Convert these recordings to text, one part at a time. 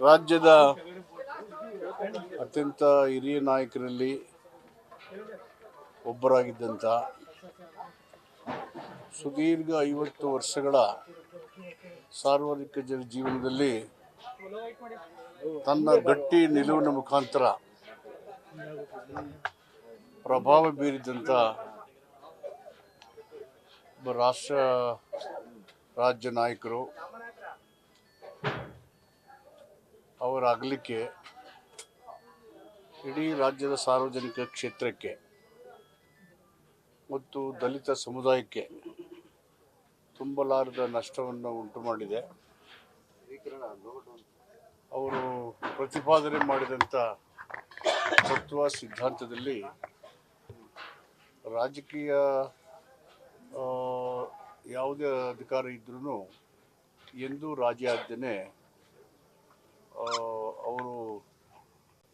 ರಾಜ್ಯದ ಅತ್ಯಂತ ಹಿರಿಯ ನಾಯಕರಲ್ಲಿ ಒಬ್ಬರಾಗಿದ್ದಂಥ ಸುದೀರ್ಘ 50 ವರ್ಷಗಳ ಸಾರ್ವಜನಿಕ ಜೀವನದಲ್ಲಿ ತನ್ನ ಗಟ್ಟಿ ನಿಲುವಿನ ಮುಖಾಂತರ ಪ್ರಭಾವ ಬೀರಿದಂಥ ರಾಜ್ಯ ನಾಯಕರು ಅವರ ಅಗಲಿಕೆ ಇಡೀ ರಾಜ್ಯದ ಸಾರ್ವಜನಿಕ ಕ್ಷೇತ್ರಕ್ಕೆ ಮತ್ತು ದಲಿತ ಸಮುದಾಯಕ್ಕೆ ತುಂಬಲಾರದ ನಷ್ಟವನ್ನು ಉಂಟು ಮಾಡಿದೆ. ಅವರು ಪ್ರತಿಪಾದನೆ ಮಾಡಿದಂಥ ತತ್ವ ಸಿದ್ಧಾಂತದಲ್ಲಿ ರಾಜಕೀಯ ಯಾವುದೇ ಅಧಿಕಾರ ಇದ್ರೂ ಎಂದೂ ರಾಜಿ ಆಗದೇನೆ ಅವರು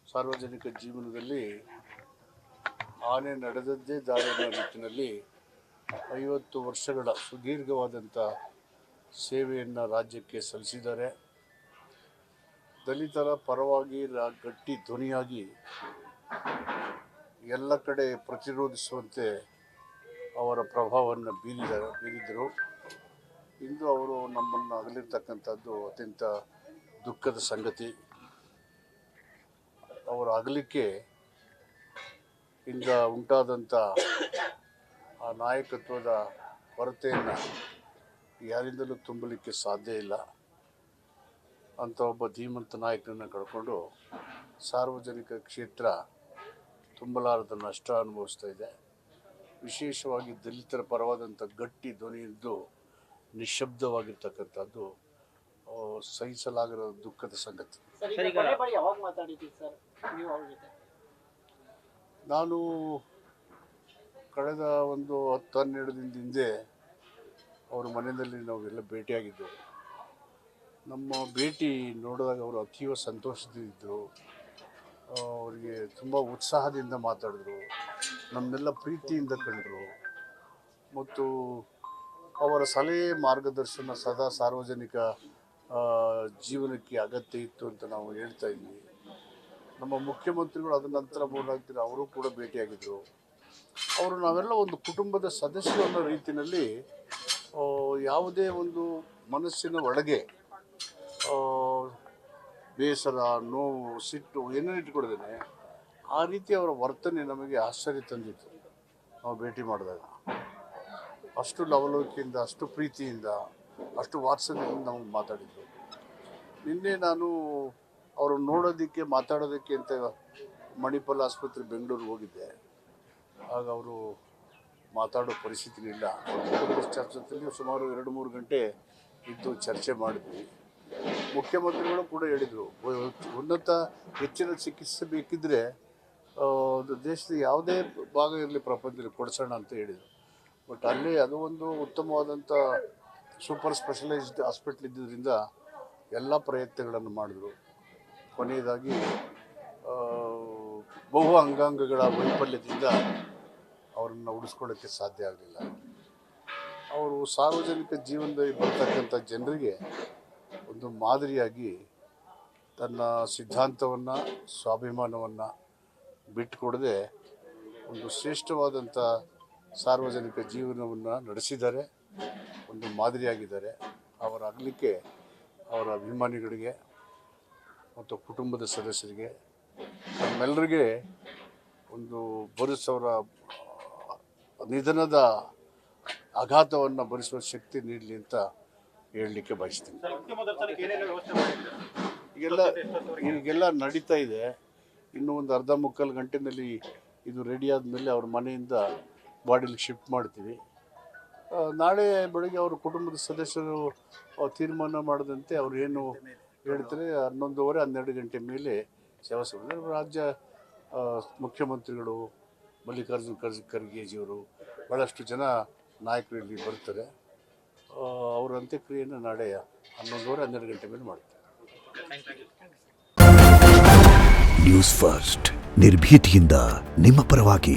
ಸಾರ್ವಜನಿಕ ಜೀವನದಲ್ಲಿ ಆನೆ ನಡೆದದ್ದೇ ದಾರಿ ಅನ್ನೋ ನಿಟ್ಟಿನಲ್ಲಿ 50 ವರ್ಷಗಳ ಸುದೀರ್ಘವಾದಂಥ ಸೇವೆಯನ್ನು ರಾಜ್ಯಕ್ಕೆ ಸಲ್ಲಿಸಿದ್ದಾರೆ. ದಲಿತರ ಪರವಾಗಿ ಗಟ್ಟಿ ಧ್ವನಿಯಾಗಿ ಎಲ್ಲ ಕಡೆ ಪ್ರತಿರೋಧಿಸುವಂತೆ ಅವರ ಪ್ರಭಾವವನ್ನು ಬೀರಿದರು. ಇಂದು ಅವರು ನಮ್ಮನ್ನು ಅಗಲಿರ್ತಕ್ಕಂಥದ್ದು ಅತ್ಯಂತ ದುಃಖದ ಸಂಗತಿ. ಅವರ ಅಗಲಿಕೆ ಇಂದ ಉಂಟಾದಂಥ ಆ ನಾಯಕತ್ವದ ಕೊರತೆಯನ್ನು ಯಾರಿಂದಲೂ ತುಂಬಲಿಕ್ಕೆ ಸಾಧ್ಯ ಇಲ್ಲ. ಅಂಥ ಒಬ್ಬ ಧೀಮಂತ ನಾಯಕನನ್ನು ಕಳ್ಕೊಂಡು ಸಾರ್ವಜನಿಕ ಕ್ಷೇತ್ರ ತುಂಬಲಾರದ ನಷ್ಟ ಅನುಭವಿಸ್ತಾ ಇದೆ. ವಿಶೇಷವಾಗಿ ದಲಿತರ ಪರವಾದಂಥ ಗಟ್ಟಿ ಧ್ವನಿಯಿದ್ದು ನಿಶ್ಶಬ್ದವಾಗಿರ್ತಕ್ಕಂಥದ್ದು ಸಹಿಸಲಾಗದ ದುಃಖದ ಸಂಗತಿ. ನಾನು ಕಳೆದ ಒಂದು 10-12 ದಿನದ ಹಿಂದೆ ಅವ್ರ ಮನೆಯಲ್ಲಿ ನಾವೆಲ್ಲ ಭೇಟಿಯಾಗಿದ್ದು. ನಮ್ಮ ಭೇಟಿ ನೋಡಿದಾಗ ಅವರು ಅತೀವ ಸಂತೋಷದಿದ್ದರು. ಅವರಿಗೆ ತುಂಬ ಉತ್ಸಾಹದಿಂದ ಮಾತಾಡಿದ್ರು, ನಮ್ಮನ್ನೆಲ್ಲ ಪ್ರೀತಿಯಿಂದ ಕಂಡರು. ಮತ್ತು ಅವರ ಸಲಹೆ ಮಾರ್ಗದರ್ಶನ ಸದಾ ಸಾರ್ವಜನಿಕ ಜೀವನಕ್ಕೆ ಅಗತ್ಯ ಇತ್ತು ಅಂತ ನಾವು ಹೇಳ್ತಾ ಇದ್ವಿ. ನಮ್ಮ ಮುಖ್ಯಮಂತ್ರಿಗಳು ಅದ ನಂತರ 3-4 ದಿನ ಅವರು ಕೂಡ ಭೇಟಿಯಾಗಿದ್ದರು. ಅವರು ನಾವೆಲ್ಲ ಒಂದು ಕುಟುಂಬದ ಸದಸ್ಯರು ಅನ್ನೋ ರೀತಿಯಲ್ಲಿ ಯಾವುದೇ ಒಂದು ಮನಸ್ಸಿನ ಒಳಗೆ ಬೇಸರ, ನೋವು, ಸಿಟ್ಟು ಏನೇನು ಇಟ್ಕೊಳ್ದೇನೆ ಆ ರೀತಿ ಅವರ ವರ್ತನೆ ನಮಗೆ ಆಶ್ಚರ್ಯ ತಂದಿತ್ತು. ನಾವು ಭೇಟಿ ಮಾಡಿದಾಗ ಅಷ್ಟು ಲವಲವಿಕೆಯಿಂದ, ಅಷ್ಟು ಪ್ರೀತಿಯಿಂದ, ಅಷ್ಟು ವಾತ್ಸಲ್ಯದಿಂದ ನಾವು ಮಾತಾಡಿದ್ರು. ನಿನ್ನೆ ನಾನು ಅವರು ನೋಡೋದಕ್ಕೆ ಮಾತಾಡೋದಕ್ಕೆ ಅಂತ ಮಣಿಪಾಲ್ ಆಸ್ಪತ್ರೆ ಬೆಂಗಳೂರಿಗೆ ಹೋಗಿದ್ದೆ. ಆಗ ಅವರು ಮಾತಾಡೋ ಪರಿಸ್ಥಿತಿ ಇಲ್ಲ. ಕುಟುಂಬದ ಚರ್ಚೆಯಲ್ಲಿ ಸುಮಾರು 2-3 ಗಂಟೆ ಇದ್ದು ಚರ್ಚೆ ಮಾಡಿದ್ವಿ. ಮುಖ್ಯಮಂತ್ರಿಗಳು ಕೂಡ ಹೇಳಿದರು, ಉನ್ನತ ಹೆಚ್ಚಿನ ಚಿಕಿತ್ಸೆ ಬೇಕಿದ್ದರೆ ದೇಶದ ಯಾವುದೇ ಭಾಗ ಇರಲಿ ಪ್ರಪಂಚದಲ್ಲಿ ಕೊಡಿಸೋಣ ಅಂತ ಹೇಳಿದರು. ಬಟ್ ಅಲ್ಲಿ ಅದು ಒಂದು ಉತ್ತಮವಾದಂಥ ಸೂಪರ್ ಸ್ಪೆಷಲೈಸ್ಡ್ ಹಾಸ್ಪಿಟ್ಲ್ ಇದ್ದಿದ್ದರಿಂದ ಎಲ್ಲ ಪ್ರಯತ್ನಗಳನ್ನು ಮಾಡಿದ್ರು. ಕೊನೆಯದಾಗಿ ಬಹು ಅಂಗಾಂಗಗಳ ವೈಫಲ್ಯದಿಂದ ಅವರನ್ನು ಉಳಿಸ್ಕೊಳ್ಳೋಕ್ಕೆ ಸಾಧ್ಯ ಆಗಲಿಲ್ಲ. ಅವರು ಸಾರ್ವಜನಿಕ ಜೀವನದಲ್ಲಿ ಬರ್ತಕ್ಕಂಥ ಜನರಿಗೆ ಒಂದು ಮಾದರಿಯಾಗಿ ತನ್ನ ಸಿದ್ಧಾಂತವನ್ನು, ಸ್ವಾಭಿಮಾನವನ್ನು ಬಿಟ್ಟುಕೊಡದೆ ಒಂದು ಶ್ರೇಷ್ಠವಾದಂಥ ಸಾರ್ವಜನಿಕ ಜೀವನವನ್ನು ನಡೆಸಿದ್ದಾರೆ, ಒಂದು ಮಾದರಿಯಾಗಿದ್ದಾರೆ. ಅವರ ಅಗಲಿಕೆ ಅವರ ಅಭಿಮಾನಿಗಳಿಗೆ ಮತ್ತು ಕುಟುಂಬದ ಸದಸ್ಯರಿಗೆ, ನಮ್ಮೆಲ್ಲರಿಗೆ ಒಂದು ಭರಿಸೋರ ನಿಧನದ ಆಘಾತವನ್ನು ಭರಿಸುವ ಶಕ್ತಿ ನೀಡಲಿ ಅಂತ ಹೇಳಲಿಕ್ಕೆ ಬಯಸ್ತೀನಿ. ಈಗೆಲ್ಲ ನಡೀತಾ ಇದೆ. ಇನ್ನೂ ಒಂದು 1/2-3 ಗಂಟೆಯಲ್ಲಿ ಇದು ರೆಡಿ ಆದಮೇಲೆ ಅವ್ರ ಮನೆಯಿಂದ ಬಾಡಿಲಿ ಶಿಫ್ಟ್ ಮಾಡ್ತೀವಿ. ನಾಳೆ ಬೆಳಗ್ಗೆ ಅವರ ಕುಟುಂಬದ ಸದಸ್ಯರು ತೀರ್ಮಾನ ಮಾಡದಂತೆ ಅವ್ರು ಏನು ಹೇಳ್ತಾರೆ 11:30-12 ಗಂಟೆ ಮೇಲೆ ಸೇವೆ. ರಾಜ್ಯ ಮುಖ್ಯಮಂತ್ರಿಗಳು ಮಲ್ಲಿಕಾರ್ಜುನ ಖರ್ಗೆಜಿಯವರು, ಭಾಳಷ್ಟು ಜನ ನಾಯಕರು ಇಲ್ಲಿ ಬರ್ತಾರೆ. ಅವರ ಅಂತ್ಯಕ್ರಿಯೆಯನ್ನು ನಾಳೆ 11:30-12 ಗಂಟೆ ಮೇಲೆ ಮಾಡ್ತಾರೆ. ನ್ಯೂಸ್ ಫಸ್ಟ್ ನಿರ್ಭೀತಿಯಿಂದ ನಿಮ್ಮ ಪರವಾಗಿ.